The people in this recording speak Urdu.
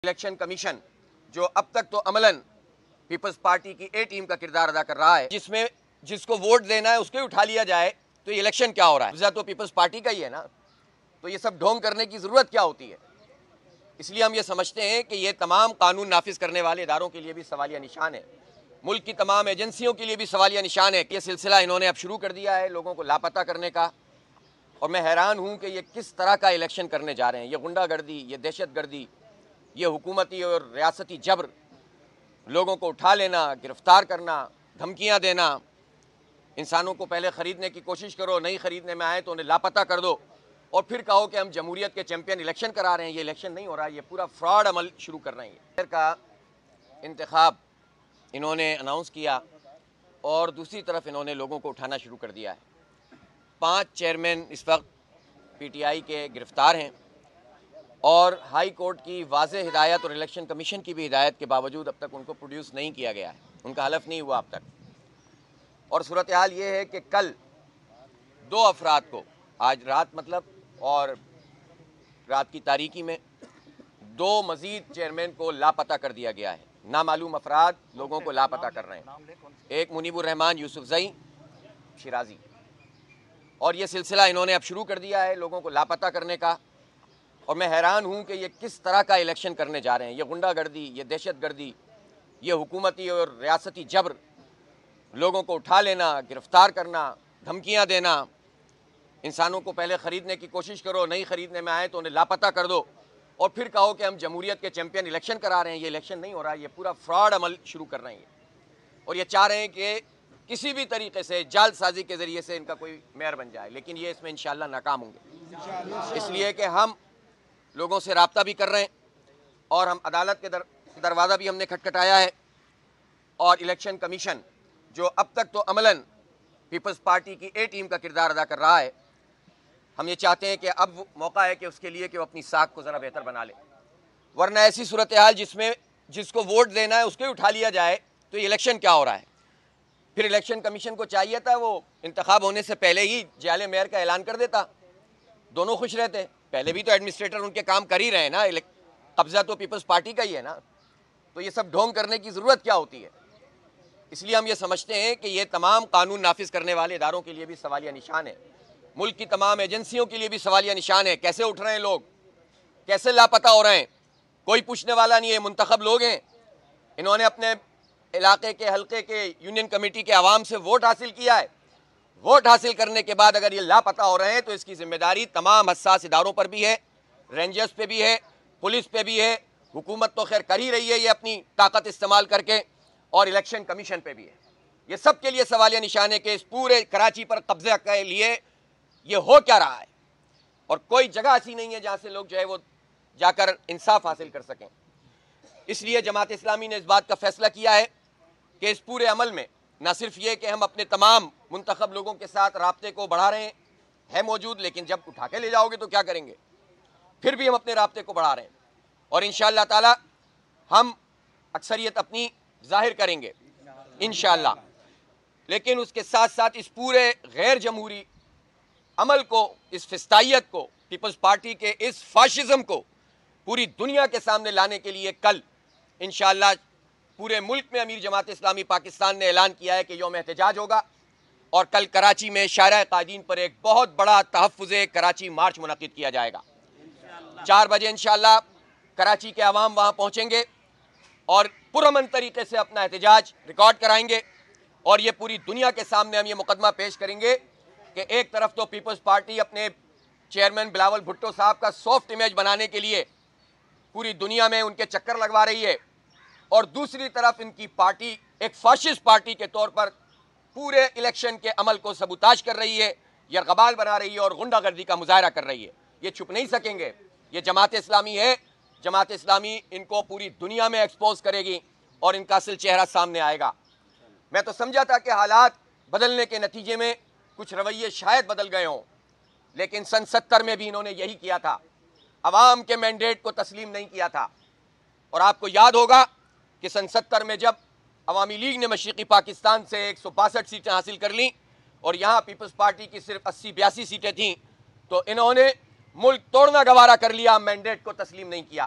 الیکشن کمیشن جو اب تک تو عملاً پیپلز پارٹی کی اے ٹیم کا کردار ادا کر رہا ہے، جس میں جس کو ووٹ دینا ہے اس کو اٹھا لیا جائے، تو یہ الیکشن کیا ہو رہا ہے؟ قبضہ تو پیپلز پارٹی کا ہی ہے نا، تو یہ سب ڈھونگ کرنے کی ضرورت کیا ہوتی ہے؟ اس لیے ہم یہ سمجھتے ہیں کہ یہ تمام قانون نافذ کرنے والے اداروں کے لیے بھی سوالیہ نشان ہے، ملک کی تمام ایجنسیوں کے لیے بھی سوالیہ نشان ہے کہ یہ سلسلہ انہوں نے اب شروع کر دیا ہے لوگوں کو لاپتہ کرنے کا، اور میں حیران ہوں کہ یہ کس طرح کا الیکشن کرنے جا رہے ہیں۔ یہ غنڈہ گردی، یہ دہشت گردی، یہ حکومتی اور ریاستی جبر، لوگوں کو اٹھا لینا، گرفتار کرنا، دھمکیاں دینا، انسانوں کو پہلے خریدنے کی کوشش کرو، نہیں خریدنے میں آئے تو انہیں لاپتہ کر دو، اور پھر کہو کہ ہم جمہوریت کے چیمپئن الیکشن کرا رہے ہیں۔ یہ الیکشن نہیں ہو رہا، یہ پورا فراڈ عمل شروع کر رہے ہیں۔ شہر کا انتخاب انہوں نے اناؤنس کیا اور دوسری طرف انہوں نے لوگوں کو اٹھانا شروع کر دیا ہے۔ 5 چیئرمین اس وقت پی ٹی آئی کے گرفتار ہیں، اور ہائی کورٹ کی واضح ہدایت اور الیکشن کمیشن کی بھی ہدایت کے باوجود اب تک ان کو پروڈیوس نہیں کیا گیا ہے، ان کا حلف نہیں ہوا اب تک۔ اور صورتحال یہ ہے کہ کل 2 افراد کو، آج رات اور رات کی تاریکی میں 2 مزید چیئرمین کو لاپتہ کر دیا گیا ہے۔ نامعلوم افراد لوگوں کو لاپتہ کر رہے ہیں۔ ایک منیب الرحمان یوسفزئی شیرازی، اور یہ سلسلہ انہوں نے اب شروع کر دیا ہے لوگوں کو لاپتہ کرنے کا، اور میں حیران ہوں کہ یہ کس طرح کا الیکشن کرنے جا رہے ہیں۔ یہ غنڈہ گردی، یہ دہشت گردی، یہ حکومتی اور ریاستی جبر، لوگوں کو اٹھا لینا، گرفتار کرنا، دھمکیاں دینا، انسانوں کو پہلے خریدنے کی کوشش کرو، نہیں خریدنے میں آئے تو انہیں لاپتہ کر دو، اور پھر کہو کہ ہم جمہوریت کے چیمپئن الیکشن کرا رہے ہیں۔ یہ الیکشن نہیں ہو رہا، یہ پورا فراڈ عمل شروع کر رہے ہیں، اور یہ چاہ رہے ہیں کہ کسی بھی طریقے سے جال سازی کے ذریعے سے ان کا کوئی میئر بن جائے، لیکن یہ اس میں انشاءاللہ ناکام ہوں گے۔ اس لیے کہ ہم لوگوں سے رابطہ بھی کر رہے ہیں، اور ہم عدالت کے دروازہ بھی ہم نے کھٹکھٹایا ہے، اور الیکشن کمیشن جو اب تک تو عملاً پیپلز پارٹی کی اے ٹیم کا کردار ادا کر رہا ہے، ہم یہ چاہتے ہیں کہ اب موقع ہے کہ اس کے لیے کہ وہ اپنی ساکھ کو ذرا بہتر بنا لے، ورنہ ایسی صورتحال جس میں جس کو ووٹ دینا ہے اس کو اٹھا لیا جائے، تو یہ الیکشن کیا ہو رہا ہے؟ پھر الیکشن کمیشن کو چاہیے تھا وہ انتخاب ہونے سے پہلے ہی جعلی میئر کا اعلان کر دیتا، دونوں خوش رہتے۔ پہلے بھی تو ایڈمنسٹریٹر ان کے کام کر ہی رہے ہیں نا، قبضہ تو پیپلز پارٹی کا ہی ہے نا، تو یہ سب ڈھونگ کرنے کی ضرورت کیا ہوتی ہے؟ اس لیے ہم یہ سمجھتے ہیں کہ یہ تمام قانون نافذ کرنے والے اداروں کے لیے بھی سوالیہ نشان ہے، ملک کی تمام ایجنسیوں کے لیے بھی سوالیہ نشان ہے۔ کیسے اٹھ رہے ہیں لوگ، کیسے لاپتہ ہو رہے ہیں، کوئی پوچھنے والا نہیں ہے۔ منتخب لوگ ہیں، انہوں نے اپنے علاقے کے حلقے کے یونین کمیٹی کے عوام سے ووٹ حاصل کیا ہے۔ ووٹ حاصل کرنے کے بعد اگر یہ لاپتہ ہو رہے ہیں تو اس کی ذمہ داری تمام حساس اداروں پر بھی ہے، رینجرز پہ بھی ہے، پولیس پہ بھی ہے، حکومت تو خیر کر ہی رہی ہے یہ اپنی طاقت استعمال کر کے، اور الیکشن کمیشن پہ بھی ہے۔ یہ سب کے لیے سوالیہ نشان ہے کہ اس پورے کراچی پر قبضہ کے لیے یہ ہو کیا رہا ہے، اور کوئی جگہ ایسی نہیں ہے جہاں سے لوگ جو ہے وہ جا کر انصاف حاصل کر سکیں۔ اس لیے جماعت اسلامی نے اس بات کا فیصلہ کیا ہے کہ اس پورے عمل میں نہ صرف یہ کہ ہم اپنے تمام منتخب لوگوں کے ساتھ رابطے کو بڑھا رہے ہیں موجود، لیکن جب اٹھا کے لے جاؤ گے تو کیا کریں گے؟ پھر بھی ہم اپنے رابطے کو بڑھا رہے ہیں، اور انشاءاللہ تعالی ہم اکثریت اپنی ظاہر کریں گے انشاءاللہ، لیکن اس کے ساتھ ساتھ اس پورے غیر جمہوری عمل کو، اس فسطائیت کو، پیپلز پارٹی کے اس فاشزم کو پوری دنیا کے سامنے لانے کے لیے کل انشاءاللہ پورے ملک میں امیر جماعت اسلامی پاکستان نے اعلان کیا ہے کہ یوم احتجاج ہوگا، اور کل کراچی میں شارع قائدین پر ایک بہت بڑا تحفظ کراچی مارچ منعقد کیا جائے گا۔ 4 بجے انشاءاللہ کراچی کے عوام وہاں پہنچیں گے اور پرامن طریقے سے اپنا احتجاج ریکارڈ کرائیں گے، اور یہ پوری دنیا کے سامنے ہم یہ مقدمہ پیش کریں گے کہ ایک طرف تو پیپلز پارٹی اپنے چیئرمین بلاول بھٹو صاحب کا سافٹ امیج بنانے کے لیے پوری دنیا میں ان کے چکر لگوا رہی ہے، اور دوسری طرف ان کی پارٹی ایک فاشسٹ پارٹی کے طور پر پورے الیکشن کے عمل کو سبوتاژ کر رہی ہے، یرغمال بنا رہی ہے، اور غنڈہ گردی کا مظاہرہ کر رہی ہے۔ یہ چھپ نہیں سکیں گے، یہ جماعت اسلامی ہے، جماعت اسلامی ان کو پوری دنیا میں ایکسپوز کرے گی، اور ان کا اصل چہرہ سامنے آئے گا۔ میں تو سمجھا تھا کہ حالات بدلنے کے نتیجے میں کچھ رویے شاید بدل گئے ہوں، لیکن سن 70 میں بھی انہوں نے یہی کیا تھا، عوام کے مینڈیٹ کو تسلیم نہیں کیا تھا۔ اور آپ کو یاد ہوگا کہ سن 70 میں جب عوامی لیگ نے مشرقی پاکستان سے 162 سیٹیں حاصل کر لیں، اور یہاں پیپلز پارٹی کی صرف 80-82 سیٹیں تھیں، تو انہوں نے ملک توڑنا گوارا کر لیا، مینڈیٹ کو تسلیم نہیں کیا۔